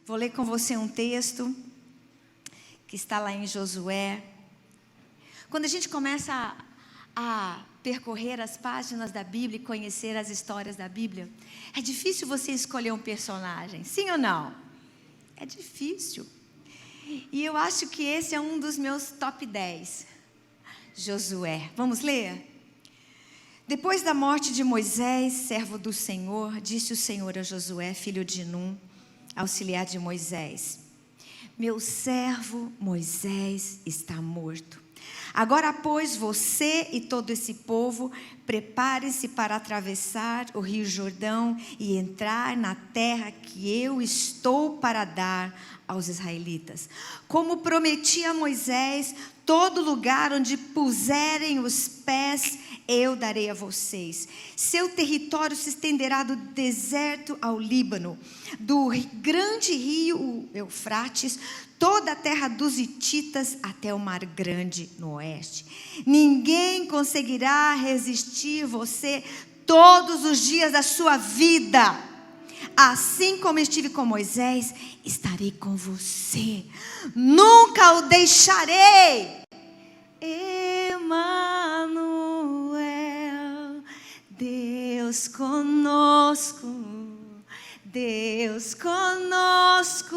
Vou ler com você um texto que está lá em Josué. Quando a gente começa a percorrer as páginas da Bíblia e conhecer as histórias da Bíblia, é difícil você escolher um personagem, sim ou não? É difícil. E eu acho que esse é um dos meus top 10. Josué. Vamos ler? Depois da morte de Moisés, servo do Senhor, disse o Senhor a Josué, filho de Num, auxiliar de Moisés: meu servo Moisés está morto. Agora, pois, você e todo esse povo, prepare-se para atravessar o rio Jordão e entrar na terra que eu estou para dar aos israelitas. Como prometi a Moisés, todo lugar onde puserem os pés, eu darei a vocês. Seu território se estenderá do deserto ao Líbano, do grande rio Eufrates, toda a terra dos hititas até o mar grande no oeste. Ninguém conseguirá resistir você todos os dias da sua vida. Assim como estive com Moisés, estarei com você. Nunca o deixarei. Emanuel, Deus conosco. Deus conosco,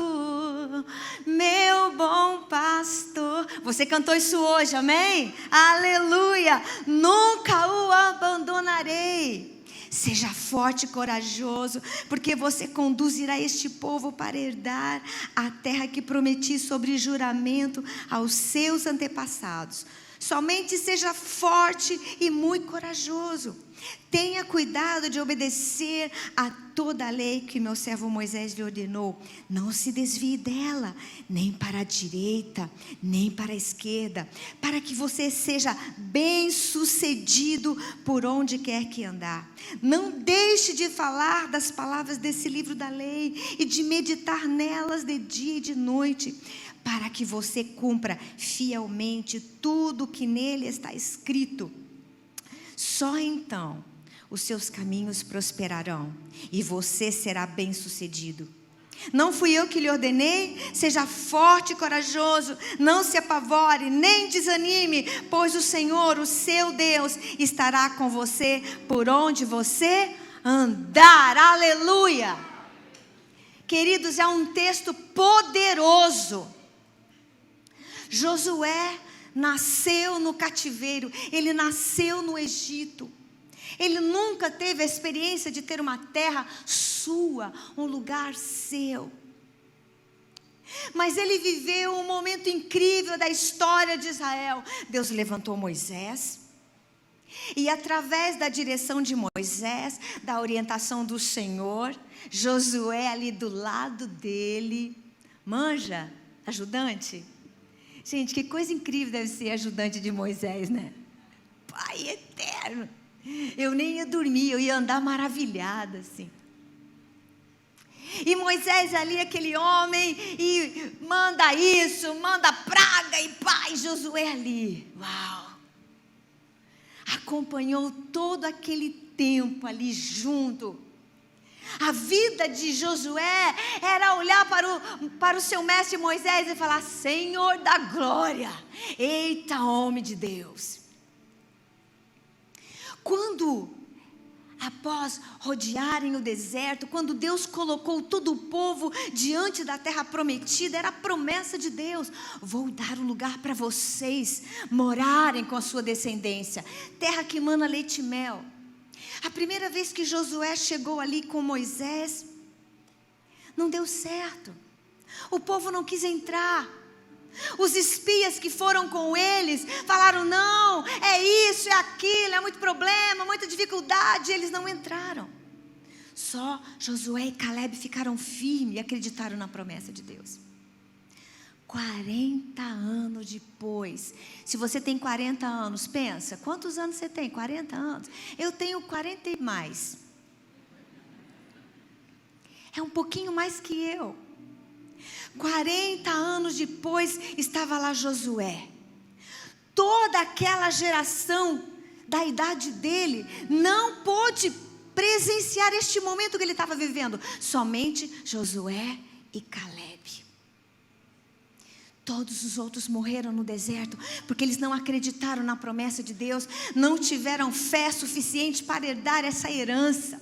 meu bom pastor. Você cantou isso hoje, amém? Aleluia! Nunca o abandonarei. Seja forte e corajoso, porque você conduzirá este povo para herdar a terra que prometi sobre juramento aos seus antepassados. Somente seja forte e muito corajoso. Tenha cuidado de obedecer a toda a lei que meu servo Moisés lhe ordenou. Não se desvie dela, nem para a direita, nem para a esquerda, para que você seja bem-sucedido por onde quer que andar. Não deixe de falar das palavras desse livro da lei e de meditar nelas de dia e de noite, para que você cumpra fielmente tudo que nele está escrito. Só então os seus caminhos prosperarão e você será bem-sucedido. Não fui eu que lhe ordenei? Seja forte e corajoso, não se apavore, nem desanime, pois o Senhor, o seu Deus, estará com você por onde você andar. Aleluia! Queridos, é um texto poderoso. Josué nasceu no cativeiro, ele nasceu no Egito. Ele nunca teve a experiência de ter uma terra sua, um lugar seu. Mas ele viveu um momento incrível da história de Israel. Deus levantou Moisés, e através da direção de Moisés, da orientação do Senhor, Josué ali do lado dele, manja, ajudante. Gente, que coisa incrível deve ser ajudante de Moisés, né? Pai eterno. Eu nem ia dormir, eu ia andar maravilhada assim. E Moisés ali, aquele homem, e manda isso, manda praga, e pai, Josué ali. Uau! Acompanhou todo aquele tempo ali junto. A vida de Josué era olhar para o seu mestre Moisés e falar: Senhor da glória, eita homem de Deus. Quando, após rodearem o deserto, quando Deus colocou todo o povo diante da terra prometida, era a promessa de Deus: vou dar um lugar para vocês morarem com a sua descendência, terra que mana leite e mel. A primeira vez que Josué chegou ali com Moisés, não deu certo. O povo não quis entrar. Os espias que foram com eles falaram: não, é isso, é aquilo, é muito problema, muita dificuldade. Eles não entraram. Só Josué e Caleb ficaram firmes e acreditaram na promessa de Deus. 40 anos depois. Se você tem 40 anos, pensa, quantos anos você tem? 40 anos? Eu tenho 40 e mais. É um pouquinho mais que eu. 40 anos depois, estava lá Josué. Toda aquela geração da idade dele não pôde presenciar este momento que ele estava vivendo. Somente Josué e Calebe. Todos os outros morreram no deserto, porque eles não acreditaram na promessa de Deus, não tiveram fé suficiente para herdar essa herança.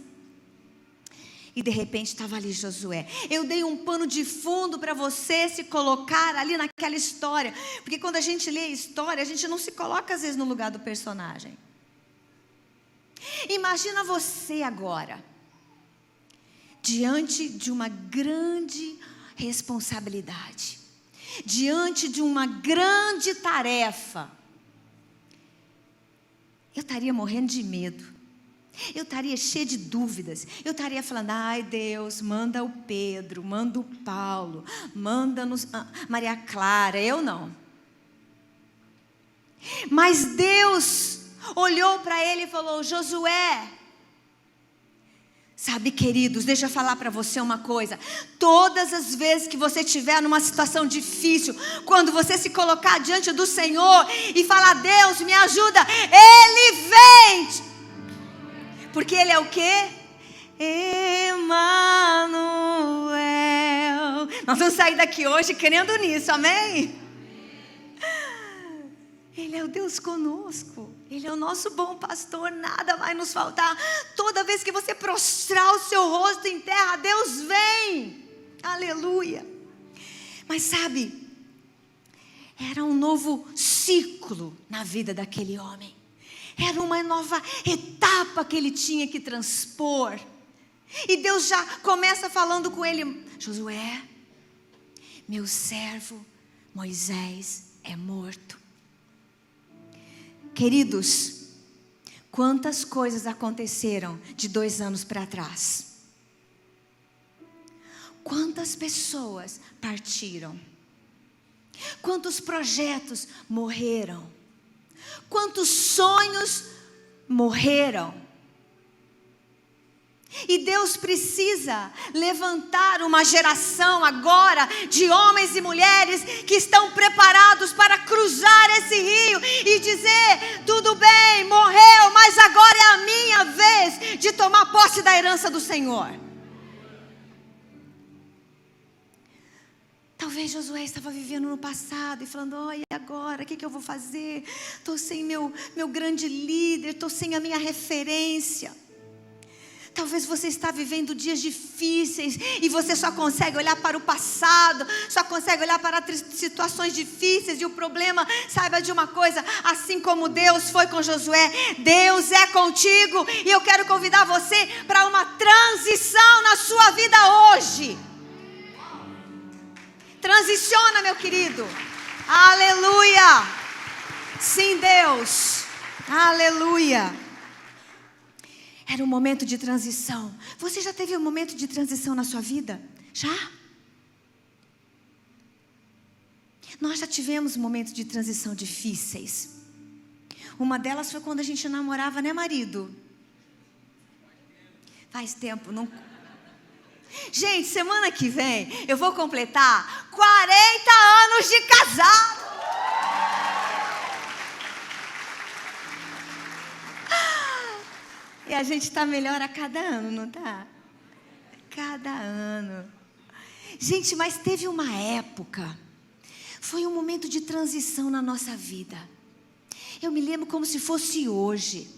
E de repente estava ali Josué. Eu dei um pano de fundo para você se colocar ali naquela história, porque quando a gente lê a história, a gente não se coloca às vezes no lugar do personagem. Imagina você agora, diante de uma grande responsabilidade, diante de uma grande tarefa. Eu estaria morrendo de medo, eu estaria cheia de dúvidas, eu estaria falando: ai Deus, manda o Pedro, manda o Paulo, manda-nos Maria Clara. Eu não. Mas Deus olhou para ele e falou: Josué, sabe, queridos, deixa eu falar para você uma coisa. Todas as vezes que você estiver numa situação difícil, quando você se colocar diante do Senhor e falar: Deus, me ajuda, Ele vem. Porque Ele é o quê? Emanuel. Nós vamos sair daqui hoje crendo nisso, amém? Ele é o Deus conosco. Ele é o nosso bom pastor, nada vai nos faltar. Toda vez que você prostrar o seu rosto em terra, Deus vem. Aleluia. Mas sabe, era um novo ciclo na vida daquele homem. Era uma nova etapa que ele tinha que transpor. E Deus já começa falando com ele: Josué, meu servo Moisés é morto. Queridos, quantas coisas aconteceram de 2 anos para trás? Quantas pessoas partiram? Quantos projetos morreram? Quantos sonhos morreram? E Deus precisa levantar uma geração agora de homens e mulheres que estão preparados para cruzar esse rio e dizer: tudo bem, morreu, mas agora é a minha vez de tomar posse da herança do Senhor. Talvez Josué estava vivendo no passado e falando: oh, e agora, o que eu vou fazer? Estou sem meu grande líder, estou sem a minha referência. Talvez você está vivendo dias difíceis e você só consegue olhar para o passado, só consegue olhar para situações difíceis. E o problema, saiba de uma coisa: assim como Deus foi com Josué, Deus é contigo. E eu quero convidar você para uma transição na sua vida hoje. Transiciona, meu querido. Aleluia. Sim, Deus. Aleluia. Era um momento de transição. Você já teve um momento de transição na sua vida? Já? Nós já tivemos momentos de transição difíceis. Uma delas foi quando a gente namorava, né, marido? Faz tempo, não... Gente, semana que vem eu vou completar 40 anos de casado. E a gente está melhor a cada ano, não está? Cada ano. Gente, mas teve uma época, foi um momento de transição na nossa vida. Eu me lembro como se fosse hoje.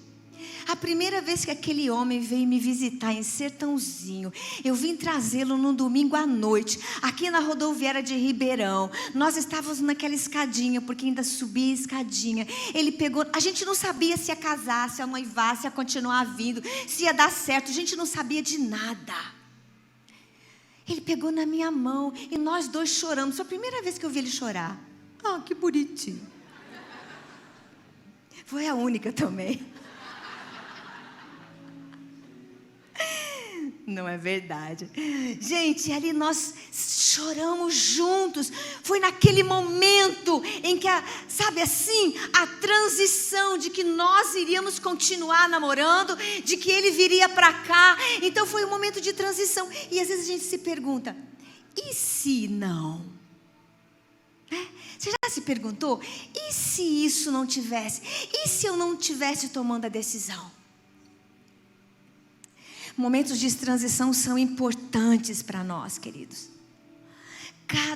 A primeira vez que aquele homem veio me visitar em Sertãozinho, eu vim trazê-lo num domingo à noite, aqui na rodoviária de Ribeirão. Nós estávamos naquela escadinha, porque ainda subia a escadinha. Ele pegou, a gente não sabia se ia casar, se ia noivar, se ia continuar vindo, se ia dar certo, a gente não sabia de nada. Ele pegou na minha mão e nós dois choramos. Foi a primeira vez que eu vi ele chorar. Ah, que bonitinho. Foi a única também. Não é verdade. Gente, ali nós choramos juntos. Foi naquele momento em que, sabe assim, a transição de que nós iríamos continuar namorando, de que ele viria para cá. Então foi um momento de transição. E às vezes a gente se pergunta: e se não? Você já se perguntou? E se isso não tivesse? E se eu não tivesse tomando a decisão? Momentos de transição são importantes para nós, queridos.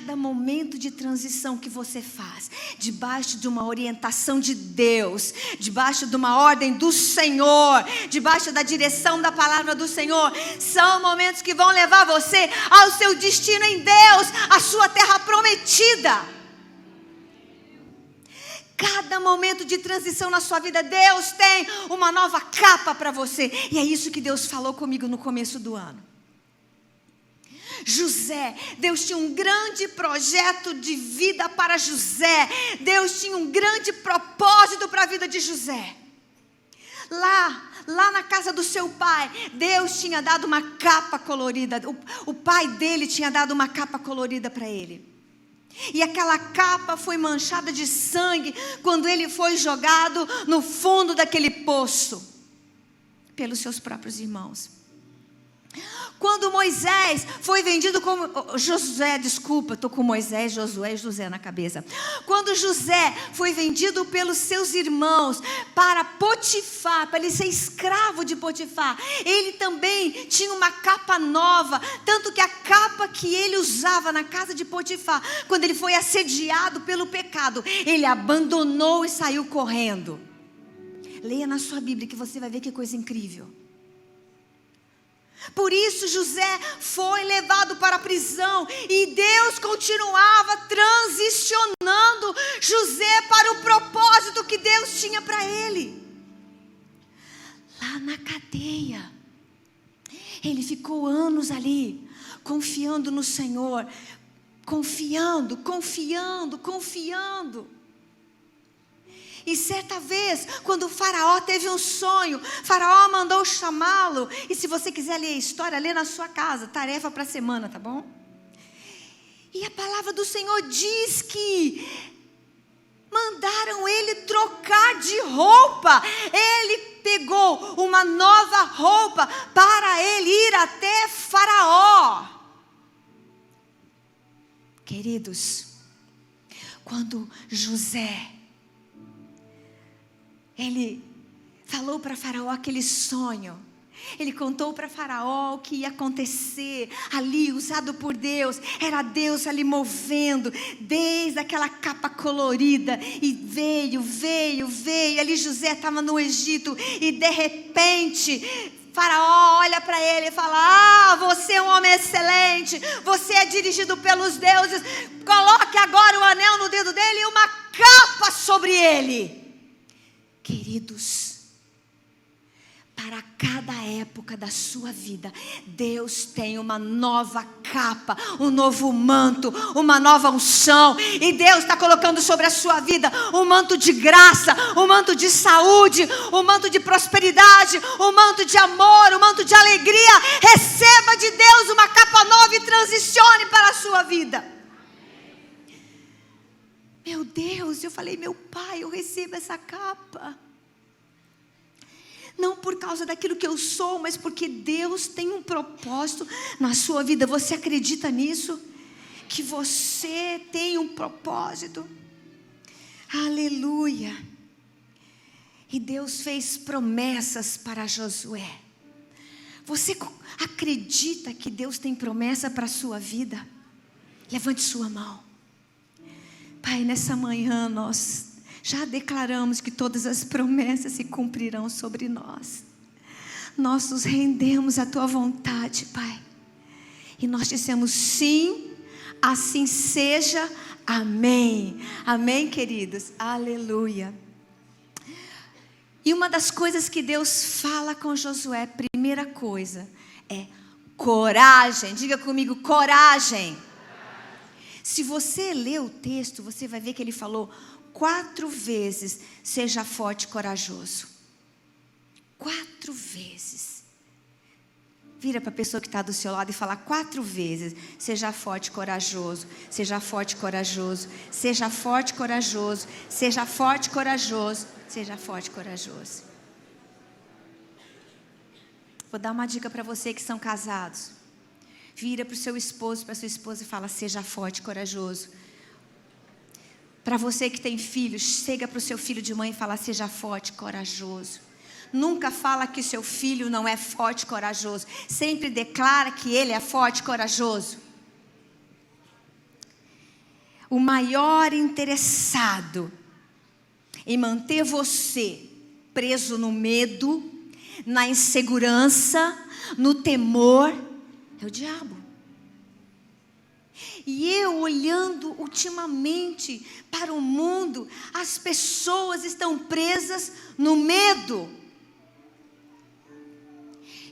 cada momento de transição que você faz, debaixo de uma orientação de Deus, debaixo de uma ordem do Senhor, debaixo da direção da palavra do Senhor, são momentos que vão levar você ao seu destino em Deus, à sua terra prometida. Cada momento de transição na sua vida, Deus tem uma nova capa para você. E é isso que Deus falou comigo no começo do ano. José, Deus tinha um grande projeto de vida para José. Deus tinha um grande propósito para a vida de José. Lá na casa do seu pai, Deus tinha dado uma capa colorida. O pai dele tinha dado uma capa colorida para ele. E aquela capa foi manchada de sangue quando ele foi jogado no fundo daquele poço pelos seus próprios irmãos. Quando Moisés foi vendido como... Josué, desculpa, estou com Moisés, Josué e José na cabeça. Quando José foi vendido pelos seus irmãos para Potifar, para ele ser escravo de Potifar, ele também tinha uma capa nova, tanto que a capa que ele usava na casa de Potifar, quando ele foi assediado pelo pecado, ele abandonou e saiu correndo. Leia na sua Bíblia que você vai ver que coisa incrível. Por isso José foi levado para a prisão e Deus continuava transicionando José para o propósito que Deus tinha para ele. Lá na cadeia, ele ficou anos ali, confiando no Senhor, confiando. E certa vez, quando o faraó teve um sonho, faraó mandou chamá-lo. E se você quiser ler a história, lê na sua casa, tarefa para a semana, tá bom? E a palavra do Senhor diz que mandaram ele trocar de roupa. Ele pegou uma nova roupa para ele ir até faraó. Queridos, quando José... ele falou para Faraó aquele sonho. Ele contou para Faraó o que ia acontecer ali, usado por Deus. Era Deus ali movendo, desde aquela capa colorida. E veio. Ali José estava no Egito. E de repente, Faraó olha para ele e fala: você é um homem excelente. Você é dirigido pelos deuses. Coloque agora o anel no dedo dele e uma capa sobre ele. Queridos, para cada época da sua vida, Deus tem uma nova capa, um novo manto, uma nova unção. E Deus está colocando sobre a sua vida um manto de graça, um manto de saúde, um manto de prosperidade, um manto de amor, um manto de alegria. Receba de Deus uma capa nova e transicione para a sua vida. Meu Deus, eu falei: meu Pai, eu recebo essa capa. Não por causa daquilo que eu sou, mas porque Deus tem um propósito na sua vida. Você acredita nisso? Que você tem um propósito? Aleluia. E Deus fez promessas para Josué. Você acredita que Deus tem promessa para a sua vida? Levante sua mão. Pai, nessa manhã nós já declaramos que todas as promessas se cumprirão sobre nós. Nós nos rendemos à tua vontade, Pai. E nós dissemos sim, assim seja, amém. Amém, queridos? Aleluia. E uma das coisas que Deus fala com Josué, primeira coisa, é coragem. Diga comigo, coragem. Se você ler o texto, você vai ver que ele falou 4 vezes: seja forte e corajoso. 4 vezes. Vira para a pessoa que está do seu lado e fala 4 vezes: seja forte e corajoso, seja forte e corajoso, seja forte e corajoso, seja forte e corajoso, seja forte e corajoso. Vou dar uma dica para você que são casados. Vira para o seu esposo, para a sua esposa e fala: seja forte e corajoso. Para você que tem filhos, chega para o seu filho de mãe e fala: seja forte e corajoso. Nunca fala que seu filho não é forte e corajoso. Sempre declara que ele é forte e corajoso. o maior interessado em manter você preso no medo, na insegurança, no temor, é o diabo. E eu olhando ultimamente para o mundo, as pessoas estão presas no medo.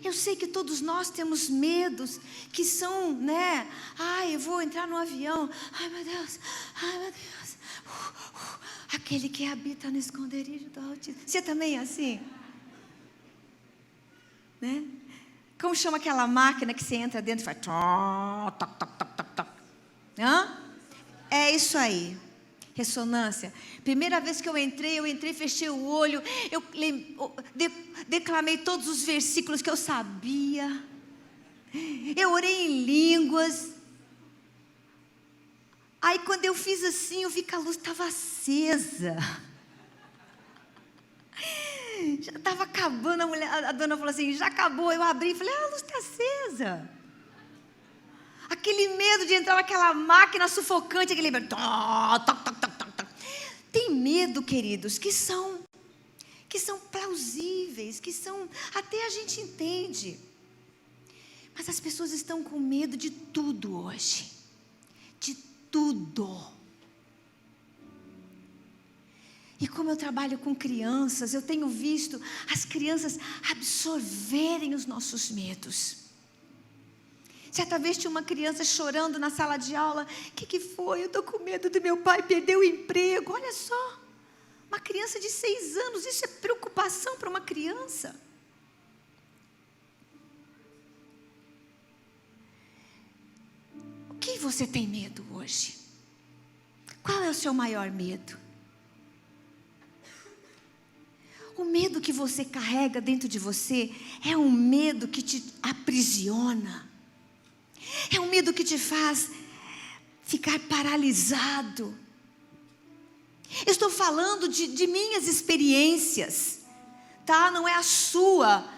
Eu sei que todos nós temos medos que são, né? Ai, eu vou entrar no avião. Ai, meu Deus. Ai, meu Deus. Aquele que habita no esconderijo do Altíssimo. Você também é assim? Né? Como chama aquela máquina que você entra dentro e faz toc, toc, toc, toc, toc. Hã? É isso aí. Ressonância. Primeira vez que eu entrei, fechei o olho, eu declamei todos os versículos que eu sabia. Eu orei em línguas. Aí quando eu fiz assim, eu vi que a luz estava acesa. Já estava acabando, a dona falou assim, já acabou. Eu abri e falei, a luz está acesa. Aquele medo de entrar naquela máquina sufocante, aquele medo. Tem medo, queridos, que são plausíveis, que são, até a gente entende. Mas as pessoas estão com medo de tudo hoje. De tudo. E como eu trabalho com crianças, eu tenho visto as crianças absorverem os nossos medos. Certa vez tinha uma criança chorando na sala de aula. O que foi? Eu estou com medo do meu pai perder o emprego. Olha só, uma criança de 6 anos, isso é preocupação para uma criança. O que você tem medo hoje? Qual é o seu maior medo? O medo que você carrega dentro de você é um medo que te aprisiona. É um medo que te faz ficar paralisado. Eu estou falando de minhas experiências, tá? Não é a sua.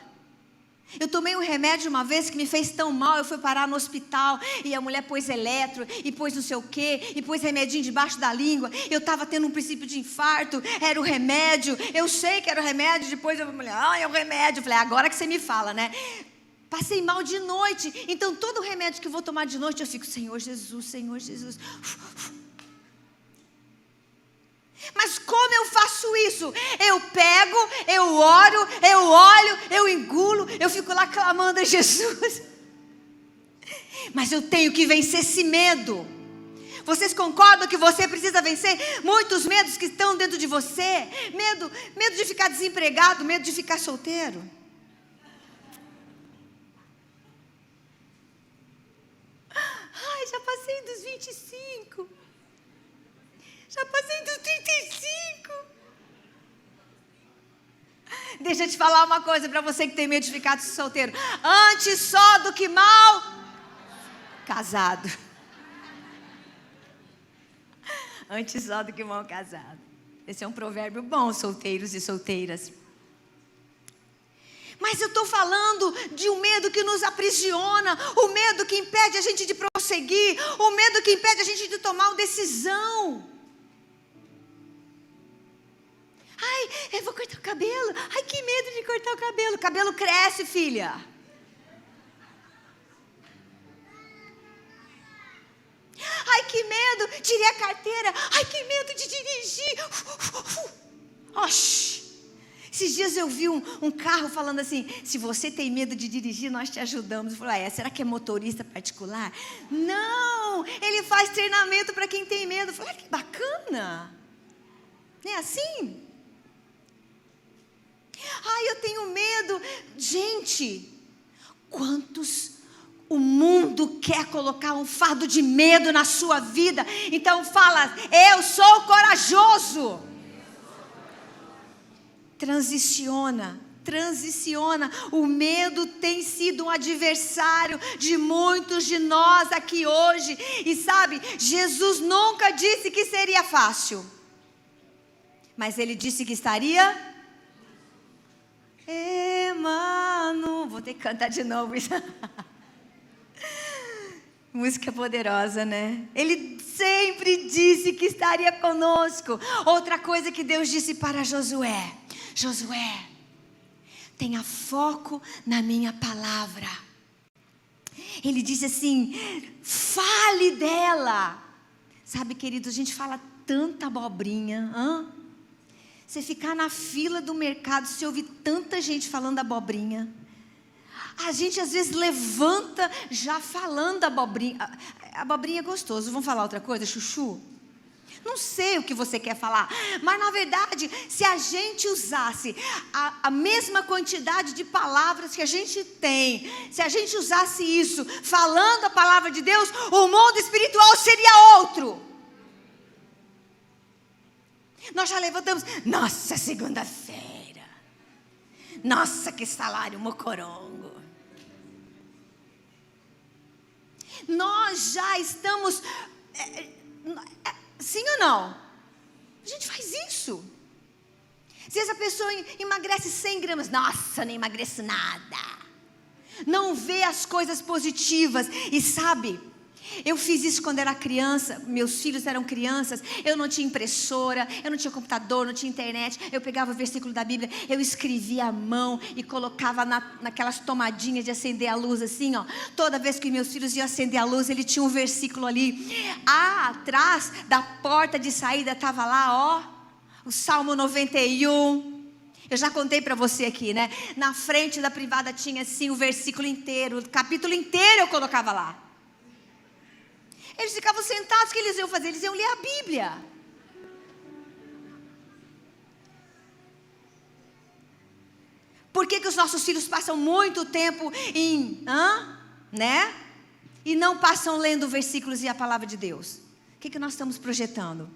Eu tomei um remédio uma vez que me fez tão mal, eu fui parar no hospital, e a mulher pôs eletro, e pôs não sei o quê, e pôs remedinho debaixo da língua, eu estava tendo um princípio de infarto, era o remédio, eu sei que era o remédio, depois a mulher, é o remédio, eu falei, agora que você me fala, né? Passei mal de noite, então todo remédio que eu vou tomar de noite, eu fico, Senhor Jesus, Senhor Jesus. Mas como eu faço isso? Eu pego, eu oro, eu olho, eu engulo, eu fico lá clamando a Jesus. Mas eu tenho que vencer esse medo. Vocês concordam que você precisa vencer muitos medos que estão dentro de você? Medo de ficar desempregado, medo de ficar solteiro. Ai, já passei dos 25. Já passei dos 35. Deixa eu te falar uma coisa para você que tem medo de ficar solteiro. Antes só do que mal casado. Antes só do que mal casado. Esse é um provérbio bom, solteiros e solteiras. Mas eu estou falando de um medo que nos aprisiona, o medo que impede a gente de prosseguir, o medo que impede a gente de tomar uma decisão. Ai, eu vou cortar o cabelo. Ai, que medo de cortar o cabelo. O cabelo cresce, filha. Ai, que medo. Tirei a carteira. Ai, que medo de dirigir. Oxi. Esses dias eu vi um carro falando assim, se você tem medo de dirigir, nós te ajudamos. Eu falei, será que é motorista particular? Não, ele faz treinamento para quem tem medo. Eu falei, que bacana. Não é assim? Ai, eu tenho medo. Gente, quantos o mundo quer colocar um fardo de medo na sua vida? Então fala, eu sou corajoso. Transiciona. O medo tem sido um adversário de muitos de nós aqui hoje. E sabe, Jesus nunca disse que seria fácil. Mas Ele disse que estaria... Emmanuel, vou ter que cantar de novo isso. Música poderosa, né? Ele sempre disse que estaria conosco. Outra coisa que Deus disse para Josué: Josué, tenha foco na minha palavra. Ele disse assim: fale dela. Sabe, querido, a gente fala tanta abobrinha. Você ficar na fila do mercado, você ouvir tanta gente falando abobrinha. A gente às vezes levanta já falando abobrinha. Abobrinha é gostoso. Vamos falar outra coisa, chuchu? Não sei o que você quer falar, mas na verdade, se a gente usasse a mesma quantidade de palavras que a gente tem, se a gente usasse isso falando a palavra de Deus, o mundo espiritual seria outro. Nós já levantamos, nossa, segunda-feira, nossa, que salário mocorongo. Nós já estamos, sim ou não? A gente faz isso. Às vezes a pessoa emagrece 100 gramas, nossa, não emagreço nada. Não vê as coisas positivas. E sabe, eu fiz isso quando era criança, meus filhos eram crianças, eu não tinha impressora, eu não tinha computador, não tinha internet. Eu pegava o versículo da Bíblia, eu escrevia à mão e colocava naquelas tomadinhas de acender a luz assim, ó. Toda vez que meus filhos iam acender a luz, ele tinha um versículo ali. Atrás da porta de saída estava lá, ó, o Salmo 91. Eu já contei para você aqui, né? Na frente da privada tinha assim o versículo inteiro, o capítulo inteiro eu colocava lá. Eles ficavam sentados, o que eles iam fazer? Eles iam ler a Bíblia. Por que os nossos filhos passam muito tempo né? E não passam lendo versículos e a palavra de Deus? O que nós estamos projetando?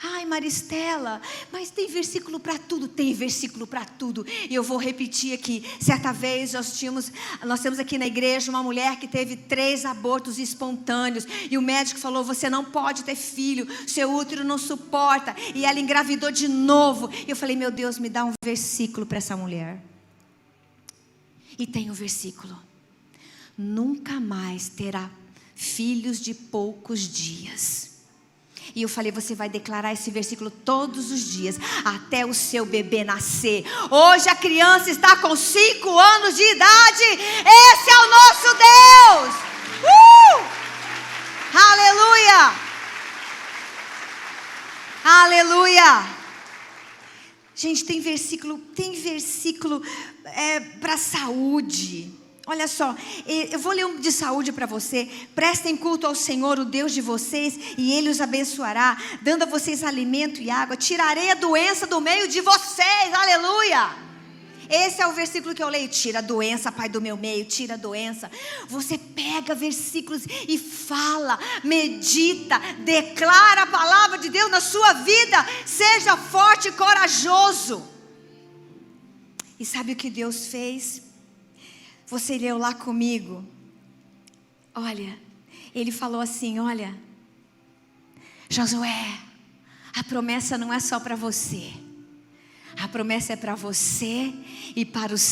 Ai, Maristela, mas tem versículo para tudo. Tem versículo para tudo. E eu vou repetir aqui. Certa vez nós temos aqui na igreja uma mulher que teve 3 abortos espontâneos. E o médico falou: você não pode ter filho, seu útero não suporta. E ela engravidou de novo. E eu falei: meu Deus, me dá um versículo para essa mulher. E tem um versículo: nunca mais terá filhos de poucos dias. E eu falei: você vai declarar esse versículo todos os dias, até o seu bebê nascer. Hoje a criança está com 5 anos de idade. Esse é o nosso Deus. Aleluia. Aleluia. Gente, tem versículo para saúde. Olha só, eu vou ler um de saúde para você. Prestem culto ao Senhor, o Deus de vocês, e Ele os abençoará, dando a vocês alimento e água. Tirarei a doença do meio de vocês, aleluia. Esse é o versículo que eu leio. Tira a doença, Pai, do meu meio, tira a doença. Você pega versículos e fala, medita, declara a palavra de Deus na sua vida. Seja forte e corajoso. E sabe o que Deus fez? Você leu lá comigo. Olha, ele falou assim: olha, Josué, a promessa não é só para você. A promessa é para você e para os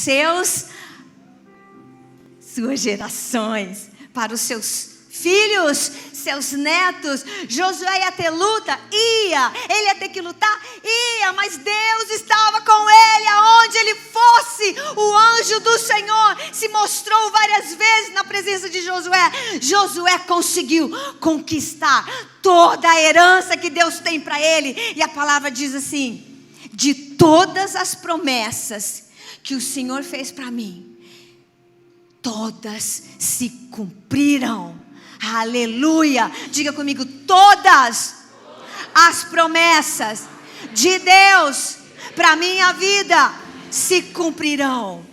suas gerações, para os seus filhos, seus netos. Josué ia ter luta? Ia. Ele ia ter que lutar? Ia. Mas Deus estava com ele aonde ele fosse. O anjo do Senhor se mostrou várias vezes na presença de Josué. Josué conseguiu conquistar toda a herança que Deus tem para ele. E a palavra diz assim: de todas as promessas que o Senhor fez para mim, todas se cumpriram. Aleluia. Diga comigo: todas as promessas de Deus para minha vida se cumprirão.